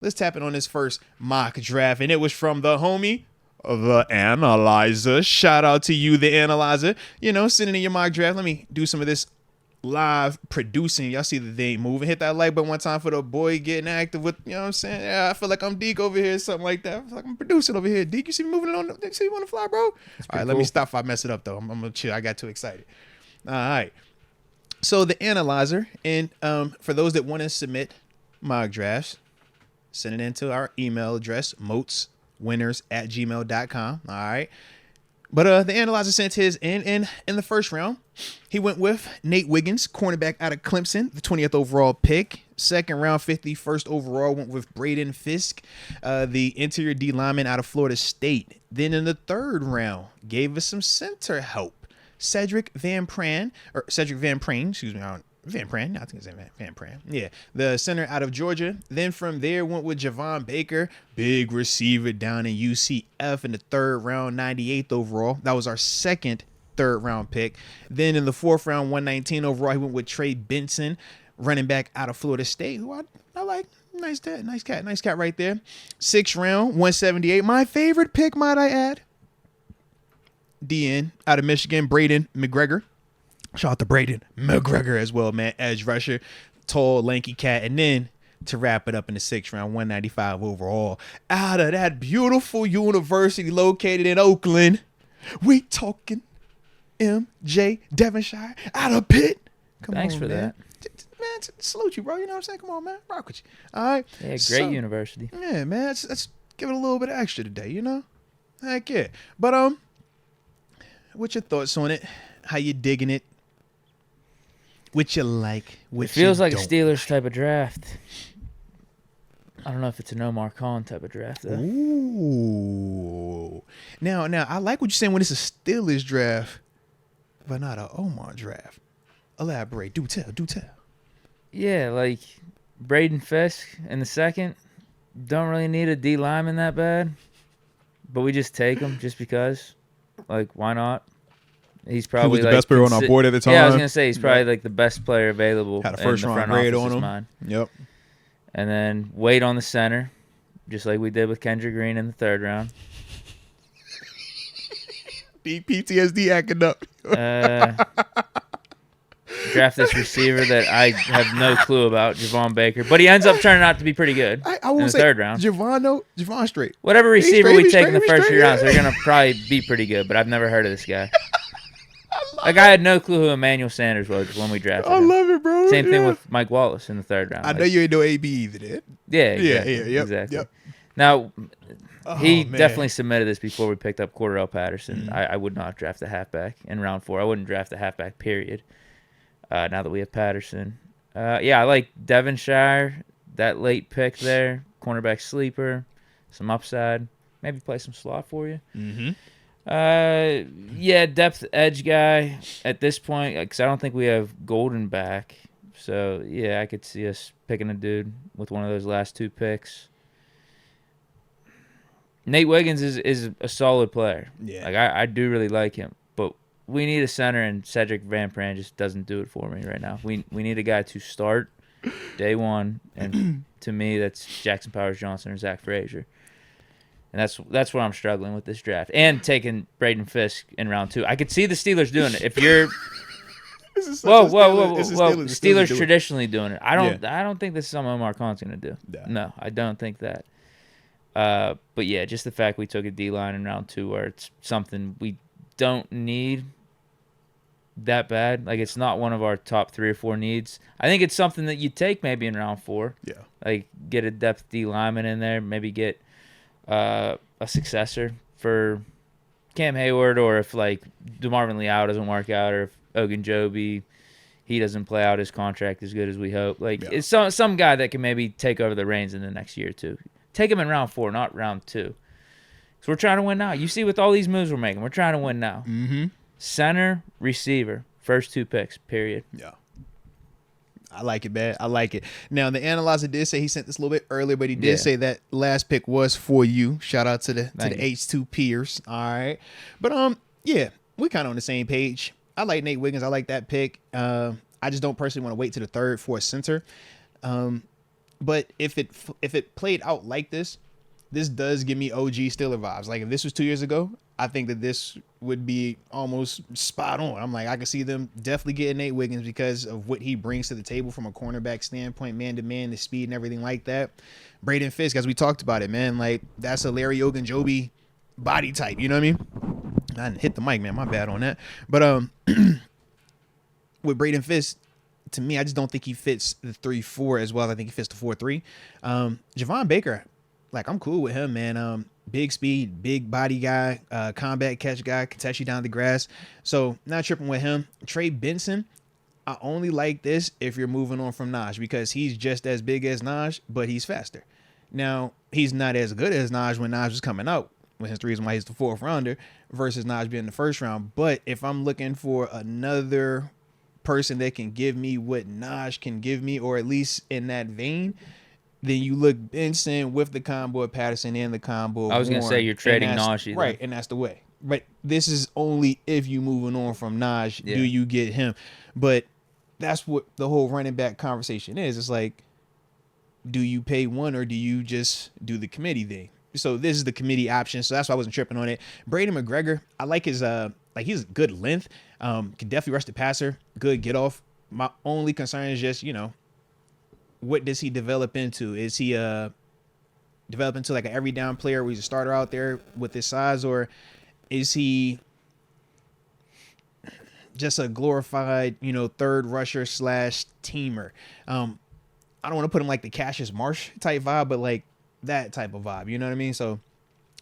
let's tap in on this first mock draft. And it was from the homie, the Analyzer. Shout out to you, the Analyzer. You know, sending in your mock draft. Let me do some of this live producing. Y'all see the thing moving. Hit that like button one time for the boy getting active with, you know what I'm saying? Yeah, I feel like I'm Deke over here, something like that. I feel like I'm producing over here. Deke, you see me moving on? You see me on the fly, bro? All right, let me stop if I mess it up, though. I'm going to chill. I got too excited. All right. So the Analyzer, and for those that want to submit mock drafts, send it into our email address, moatswinners@gmail.com. All right. But the Analyzer sent his in the first round. He went with Nate Wiggins, cornerback out of Clemson, the 20th overall pick. Second round, 51st overall, went with Braden Fisk, the interior D lineman out of Florida State. Then in the third round, gave us some center help. Cedric Van Pran, excuse me, Van Pran, I think it's Van Pran. Yeah, the center out of Georgia. Then from there, went with Javon Baker, big receiver down in UCF in the third round, 98th overall. That was our second third round pick. Then in the fourth round, 119 overall, he went with Trey Benson, running back out of Florida State, who I like. Nice cat right there. Sixth round, 178. My favorite pick, might I add. DN out of Michigan, Braden McGregor. Shout out to Braden McGregor as well, man. Edge rusher, tall, lanky cat. And then to wrap it up in the sixth round, 195 overall. Out of that beautiful university located in Oakland, we talking MJ Devonshire out of Pitt. Thanks for that. Man, salute you, bro. You know what I'm saying? Come on, man. Rock with you. All right. Yeah, great university. Yeah, man. Let's give it a little bit of extra today, you know? Heck yeah. But, what's your thoughts on it? How you digging it? What you like? What it feels you like don't a Steelers type of draft. I don't know if it's an Omar Khan type of draft, though. Ooh. Now, I like what you're saying when it's a Steelers draft, but not an Omar draft. Elaborate. Do tell. Yeah, like Braden Fisk in the second. Don't really need a D lineman that bad, but we just take him just because. Like, why not? He's probably he was the best player on our board at the time. Yeah, I was gonna say he's probably like the best player available. Had a first round grade on him. Mind. Yep. And then wait on the center, just like we did with Kendrick Green in the third round. Deep PTSD acting up. Draft this receiver that I have no clue about, Javon Baker, but he ends up turning out to be pretty good I will in the say third round. Javon straight. Whatever receiver we take in the first straight, few rounds, they're gonna probably be pretty good. But I've never heard of this guy. Like I had no clue who Emmanuel Sanders was when we drafted him. I love it, bro. Same thing with Mike Wallace in the third round. I know you ain't no AB either, did? Yeah, exactly. Yep. Now, he definitely submitted this before we picked up Cordell Patterson. Mm-hmm. I would not draft a halfback in round 4. I wouldn't draft a halfback, period. Now that we have Patterson. I like Devonshire, that late pick there, cornerback sleeper, some upside, maybe play some slot for you. Mm-hmm. Depth edge guy at this point, because I don't think we have Golden back. So, I could see us picking a dude with one of those last 2 picks. Nate Wiggins is a solid player. Yeah. Like I do really like him. But we need a center, and Cedric Van Pran just doesn't do it for me right now. We need a guy to start day one, and to me, that's Jackson Powers-Johnson or Zach Frazier. And that's where I'm struggling with this draft. And taking Braden Fisk in round 2. I could see the Steelers doing it. If you're whoa. Steelers traditionally doing it. I don't think this is something Omar Khan's gonna do. Yeah. No, I don't think that. But just the fact we took a D-line in round 2 where it's something we don't need that bad. Like, it's not one of our top 3 or 4 needs. I think it's something that you take maybe in round 4. Yeah. Like, get a depth D lineman in there, maybe get a successor for Cam Hayward, or if, like, DeMarvin Leal doesn't work out, or if Ogunjobi, he doesn't play out his contract as good as we hope. Like, it's some guy that can maybe take over the reins in the next year or 2. Take him in round 4, not round 2. Because we're trying to win now. You see with all these moves we're making, we're trying to win now. Mm-hmm. Center, receiver, first 2 picks, period. Yeah. I like it, man. I like it. Now, the analyzer did say he sent this a little bit earlier, but he did say that last pick was for you. Shout out to the H2 peers. All right. But, we kind of on the same page. I like Nate Wiggins. I like that pick. I just don't personally want to wait to the third for a center. But if it played out like this does give me OG Steeler vibes. Like if this was 2 years ago, I think that this would be almost spot on. I'm like, I can see them definitely getting Nate Wiggins because of what he brings to the table from a cornerback standpoint, man to man, the speed and everything like that. Braden Fisk, as we talked about it, man, like that's a Larry Ogunjobi body type. You know what I mean? I didn't hit the mic, man. My bad on that. But with Braden Fisk, to me, I just don't think he fits the 3-4 as well as I think he fits the 4-3. Javon Baker, like I'm cool with him, man. Big speed, big body guy, combat catch guy, can touch you down the grass. So not tripping with him. Trey Benson, I only like this if you're moving on from Naj because he's just as big as Naj, but he's faster. Now, he's not as good as Naj when Naj was coming out, which is the reason why he's the 4th rounder versus Naj being the 1st round. But if I'm looking for another person that can give me what Naj can give me, or at least in that vein, then you look Benson with the combo of Patterson and the combo of I was going to say you're trading Najee. Right, and that's the way. But this is only if you moving on from Naj, do you get him. But that's what the whole running back conversation is. It's like, do you pay one or do you just do the committee thing? So this is the committee option. So that's why I wasn't tripping on it. Braden McGregor, I like his he's good length. Can definitely rush the passer. Good get off. My only concern is just, what does he develop into? Is he develop into like an every down player where he's a starter out there with his size, or is he just a glorified, 3rd rusher / teamer? I don't want to put him like the Cassius Marsh type vibe, but like that type of vibe, you know what I mean? So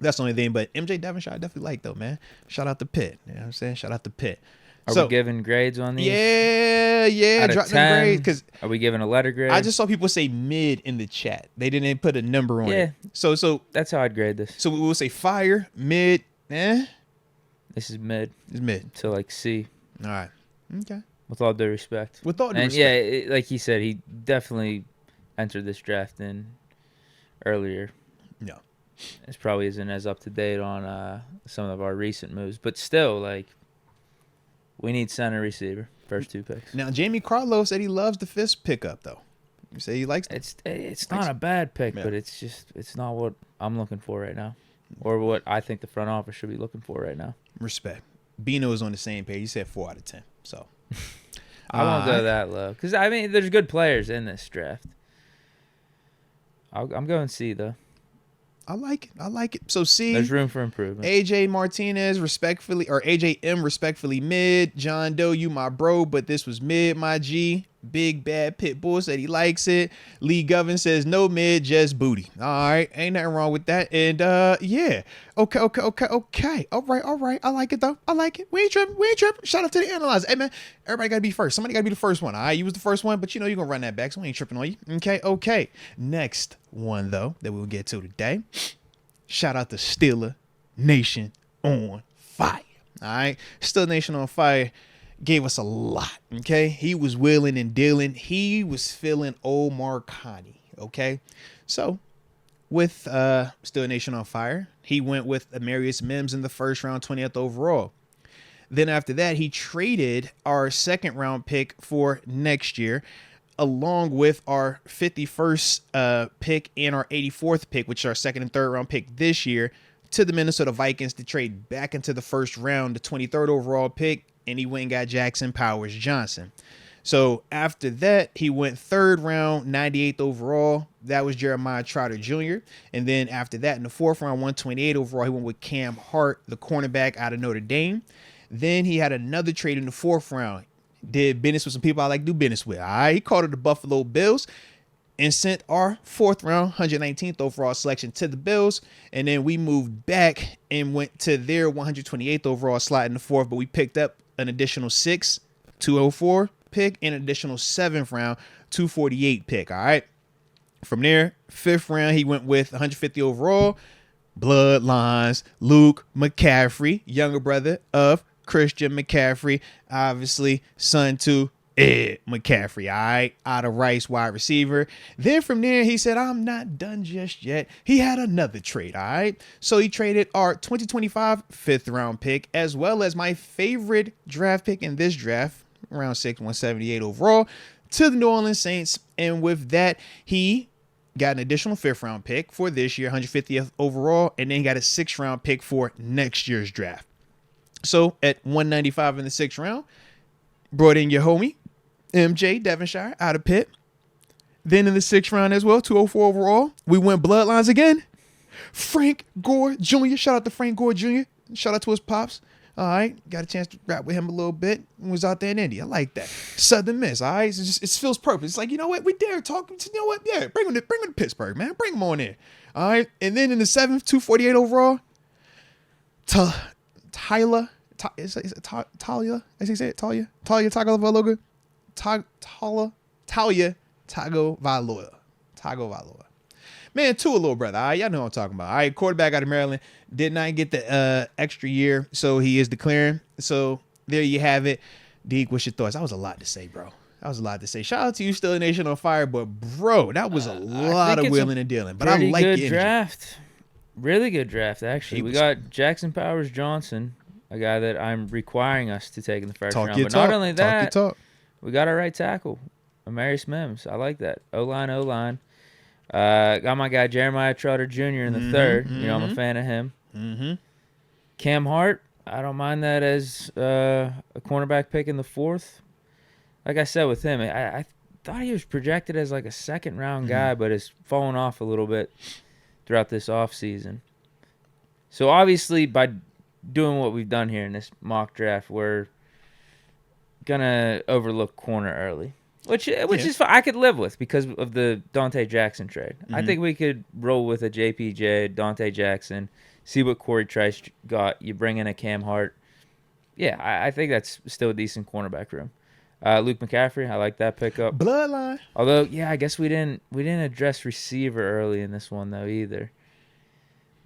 that's the only thing. But MJ Devonshire I definitely like though, man. Shout out to Pitt. You know what I'm saying? Shout out to Pitt. Are we giving grades on these? Yeah. Drop them grades. Because are we giving a letter grade? I just saw people say mid in the chat. They didn't put a number on it. So that's how I'd grade this. So we will say fire, mid, This is mid. It's mid. To like C. All right. Okay. With all due respect. With all due respect. Yeah, like he said, he definitely entered this draft in earlier. No. It probably isn't as up to date on some of our recent moves, but still, like, we need center receiver. First 2 picks. Now, Jamie Carlo said he loves the Fisk pickup, though. You say he likes it. It's not a bad pick, but it's not what I'm looking for right now, or what I think the front office should be looking for right now. Respect. Bino is on the same page. He said 4 out of 10. So I won't go that low because there's good players in this draft. I'm going C though. I like it. So C. There's room for improvement. AJ Martinez AJ M respectfully mid. John Doe, you my bro, but this was mid, my G. Big Bad Pitbull said he likes it. Lee Govern says no mid, just booty. All right, ain't nothing wrong with that. And yeah, okay. All right. I like it though. I like it. We ain't tripping. Shout out to the analyzer. Hey man, everybody gotta be first. Somebody gotta be the first one. All right, you was the first one, but you're gonna run that back, so we ain't tripping on you. Okay. Next one though that we'll get to today. Shout out to Steeler Nation on fire. All right, Steeler Nation on fire. Gave us a lot, okay? He was willing and dealing. He was feeling Omar Khani, okay? So, with Still Nation on Fire, he went with Amarius Mims in the 1st round, 20th overall. Then after that, he traded our 2nd round pick for next year, along with our 51st pick and our 84th pick, which is our 2nd and 3rd round pick this year, to the Minnesota Vikings to trade back into the 1st round, the 23rd overall pick, and he went and got Jackson Powers Johnson. So after that, he went 3rd round, 98th overall. That was Jeremiah Trotter Jr. And then after that, in the 4th round, 128 overall, he went with Cam Hart, the cornerback out of Notre Dame. Then he had another trade in the 4th round. Did business with some people I like to do business with. All right, he called it the Buffalo Bills and sent our 4th round, 119th overall selection to the Bills. And then we moved back and went to their 128th overall slot in the 4th, but we picked up an additional 6, 204 pick, and an additional 7th round, 248 pick. All right. From there, 5th round, he went with 150 overall. Bloodlines, Luke McCaffrey, younger brother of Christian McCaffrey, obviously son to Ed McCaffrey, all right, out of Rice, wide receiver. Then from there, he said, I'm not done just yet. He had another trade, all right? So he traded our 2025 5th round pick, as well as my favorite draft pick in this draft, round 6, 178 overall, to the New Orleans Saints. And with that, he got an additional 5th round pick for this year, 150th overall, and then got a 6th round pick for next year's draft. So at 195 in the 6th round, brought in your homie, MJ Devonshire out of Pitt. Then in the 6th round as well, 204 overall, we went bloodlines again. Frank Gore Jr. Shout out to Frank Gore Jr. Shout out to his pops. All right, got a chance to rap with him a little bit. Was out there in India. I like that. Southern Miss. All right, it feels purpose. It's like, you know what? We dare talking to, you know what? Yeah, bring him to Pittsburgh, man. Bring him on in. All right, and then in the 7th, 248 overall, Talia. Is it Talia? As he said, Talia Tagovailoa. Talia Tagovailoa. Man, Tua, little brother. All right, y'all know what I'm talking about. All right, quarterback out of Maryland. Did not get the extra year, so he is declaring. So there you have it. Deke, what's your thoughts? That was a lot to say, bro. That was a lot to say. Shout out to you, Still a Nation on Fire, but bro, that was a lot of wheeling and dealing. But I like your energy. Draft. Really good draft, actually. We got Jackson Powers Johnson, a guy that I'm requiring us to take in the first round. But not only that, we got our right tackle, Amarius Mims. I like that. O-line. Got my guy Jeremiah Trotter Jr. in the 3rd. You know, I'm a fan of him. Cam Hart, I don't mind that as a cornerback pick in the 4th. Like I said with him, I thought he was projected as like a 2nd round guy, but has fallen off a little bit throughout this offseason. So obviously by doing what we've done here in this mock draft, we're gonna overlook corner early. Which is fine. I could live with because of the Dante Jackson trade. I think we could roll with a JPJ, Dante Jackson, see what Corey Trice got. You bring in a Cam Hart. Yeah, I think that's still a decent cornerback room. Luke McCaffrey, I like that pickup. Bloodline. Although, yeah, I guess we didn't address receiver early in this one though either.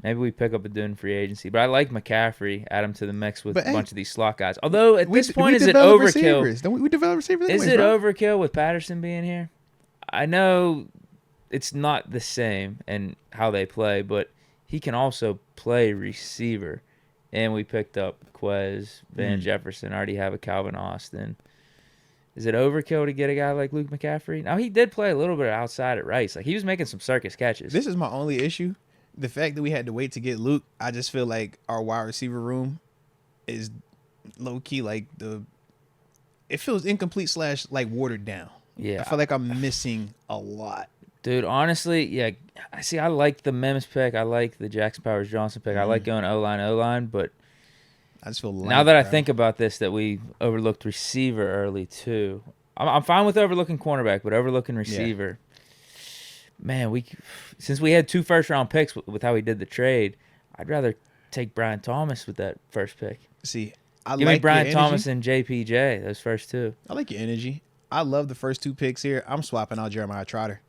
Maybe we pick up a dude in free agency. But I like McCaffrey, add him to the mix with a bunch of these slot guys. Although, at this point, is it overkill? Don't we develop receivers anyways, is it overkill with Patterson being here? I know it's not the same in how they play, but he can also play receiver. And we picked up Quez, Van Jefferson. Already have a Calvin Austin. Is it overkill to get a guy like Luke McCaffrey? Now, he did play a little bit outside at Rice. Like, he was making some circus catches. This is my only issue. The fact that we had to wait to get Luke, I just feel like our wide receiver room is low key like it feels incomplete / like watered down. Yeah, I feel like I'm missing a lot. Dude, honestly, yeah. I like the Mims pick. I like the Jackson Powers Johnson pick. I like going O-line, but I just feel now that I think about this, that we overlooked receiver early too. I'm fine with overlooking cornerback, but overlooking receiver. Yeah. Man, since we had 2 first-round picks with how we did the trade, I'd rather take Brian Thomas with that first pick. See, Give me Brian Thomas and JPJ, those first 2. I like your energy. I love the first 2 picks here. I'm swapping out Jeremiah Trotter.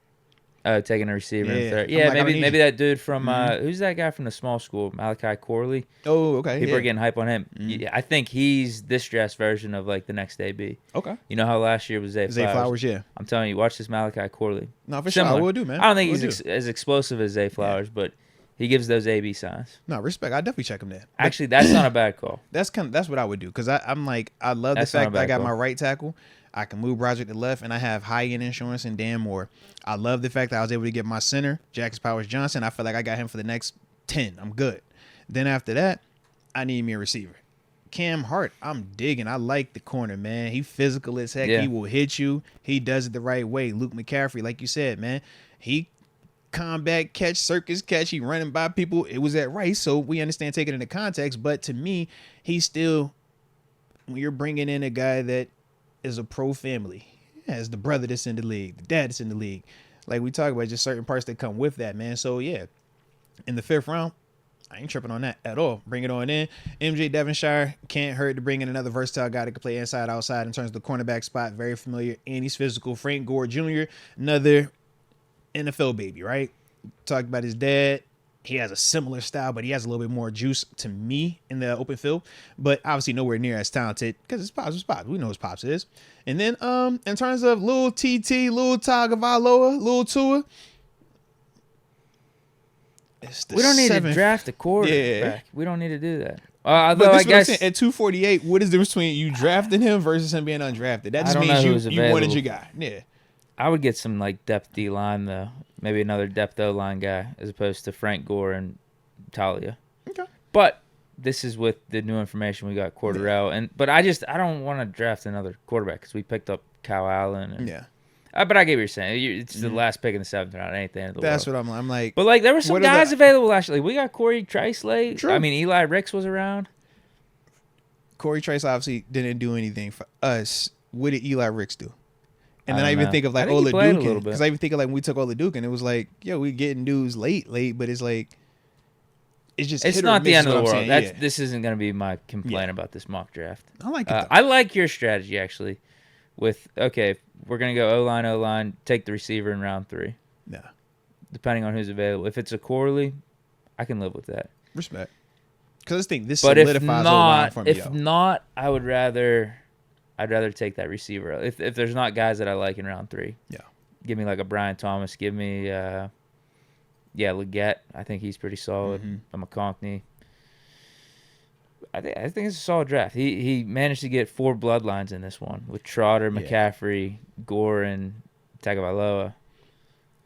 Taking a receiver in third. Yeah, maybe that dude from who's that guy from the small school, Malachi Corley? Oh, okay. People are getting hype on him. Yeah, I think he's this draft version of like the next AB. Okay. You know how last year was Zay Flowers? Yeah. I'm telling you, watch this Malachi Corley. No, for sure. I will do, man. I don't think he's as explosive as Zay Flowers, but he gives those AB signs. No, respect. I definitely check him there. Actually, that's not a bad call. That's what I would do because I'm like I love the fact that I got my right tackle. I can move Broderick to left, and I have high-end insurance and Dan Moore. I love the fact that I was able to get my center, Jackson Powers Johnson. I feel like I got him for the next 10. I'm good. Then after that, I need me a receiver. Cam Hart, I'm digging. I like the corner, man. He physical as heck. Yeah. He will hit you. He does it the right way. Luke McCaffrey, like you said, man, he combat catch, circus catch. He running by people. It was at Rice, so we understand taking it into context. But to me, he's still, when you're bringing in a guy that is a pro family, has the brother that's in the league, the dad that's in the league. Like we talk about, just certain parts that come with that, man. So, yeah, in the 5th round, I ain't tripping on that at all. Bring it on in. MJ Devonshire, can't hurt to bring in another versatile guy that can play inside, outside in terms of the cornerback spot. Very familiar, and he's physical. Frank Gore Jr., another NFL baby, right? Talked about his dad. He has a similar style, but he has a little bit more juice to me in the open field. But obviously nowhere near as talented because his pops is pops. We know his pops is. And then in terms of Lil TT, Lil Tagovailoa, Lil Tua, we don't need to draft a quarterback. Yeah. We don't need to do that. Although I guess at 248, what is the difference between you drafting him versus him being undrafted? That just means you wanted your guy. Yeah. I would get some like depth D line though. Maybe another depth O line guy as opposed to Frank Gore and Talia. Okay. But this is with the new information we got Cordarrelle, but I don't want to draft another quarterback because we picked up Kyle Allen. And, but I get what you're saying. It's the last pick in the 7th round. It ain't the end of the world. That's what I'm like. But like there were some guys available actually. We got Corey Trice late. True. I mean Eli Ricks was around. Corey Trice obviously didn't do anything for us. What did Eli Ricks do? And then I even know. think of like Oladukin, because I even think of like when we took Oladukin, it was like, yo, we getting dudes late, but it's like, it's not the end of the world. This isn't going to be my complaint about this mock draft. I like it. I like your strategy actually. With we're going to go O line, take the receiver in round 3. Yeah. Depending on who's available. If it's a Corley, I can live with that. Respect. Because I think this solidifies O-line for me. If not, I'd rather take that receiver. If there's not guys that I like in round 3. Yeah. Give me like a Brian Thomas. Give me, Leggett. I think he's pretty solid. A McConkney. I think it's a solid draft. He managed to get 4 bloodlines in this one with Trotter, McCaffrey, Gore, and Tagovailoa.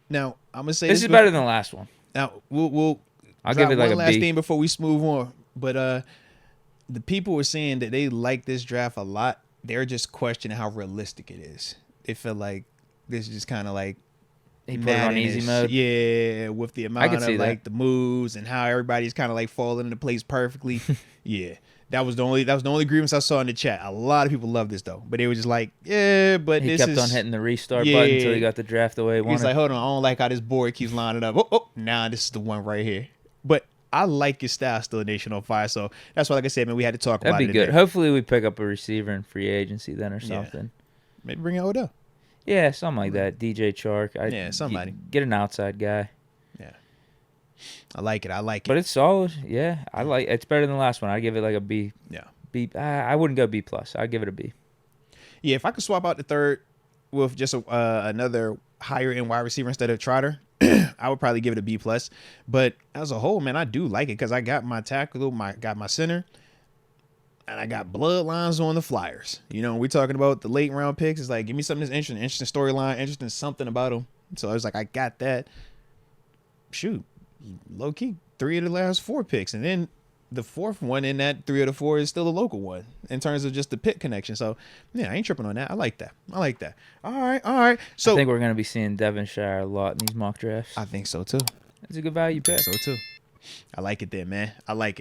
Now I'm gonna say this is better than the last one. Now I'll give it like one a last B. thing before we smooth on. But the people were saying that they like this draft a lot. They're just questioning how realistic it is. They feel like this is just kind of like he put it on easy mode. Yeah, with the amount of like the moves and how everybody's kind of like falling into place perfectly. Yeah, that was the only grievance I saw in the chat. A lot of people love this though, but they were just like, yeah, but he this kept on hitting the restart button until he got the draft the way he wanted. He's like, hold on, I don't like how this board keeps lining up. Oh, nah, this is the one right here. But I like your style still, Nation on Fire. So that's why, like I said, man, we had to talk about it. That'd be good. Hopefully we pick up a receiver in free agency then or something. Maybe bring in Odell. Yeah, something like that. DJ Chark. Somebody. Get an outside guy. Yeah. I like it. But it's solid. Yeah, it's better than the last one. I'd give it like a B. Yeah. B. I wouldn't go B+. I'd give it a B. Yeah, if I could swap out the third with just another higher end wide receiver instead of Trotter, I would probably give it a B+. But as a whole, man, I do like it because I got my tackle, got my center, and I got bloodlines on the Flyers. You know, we're talking about the late round picks. It's like, give me something that's interesting storyline, interesting something about them. So I was like, I got that. Shoot, low key, 3 of the last 4 picks, and then the 4th one in that 3 of the 4 is still a local one in terms of just the pick connection. So yeah, I ain't tripping on that. I like that. All right. So I think we're gonna be seeing Devonshire a lot in these mock drafts. I think so too. It's a good value pick. So too. I like it there, man. I like it.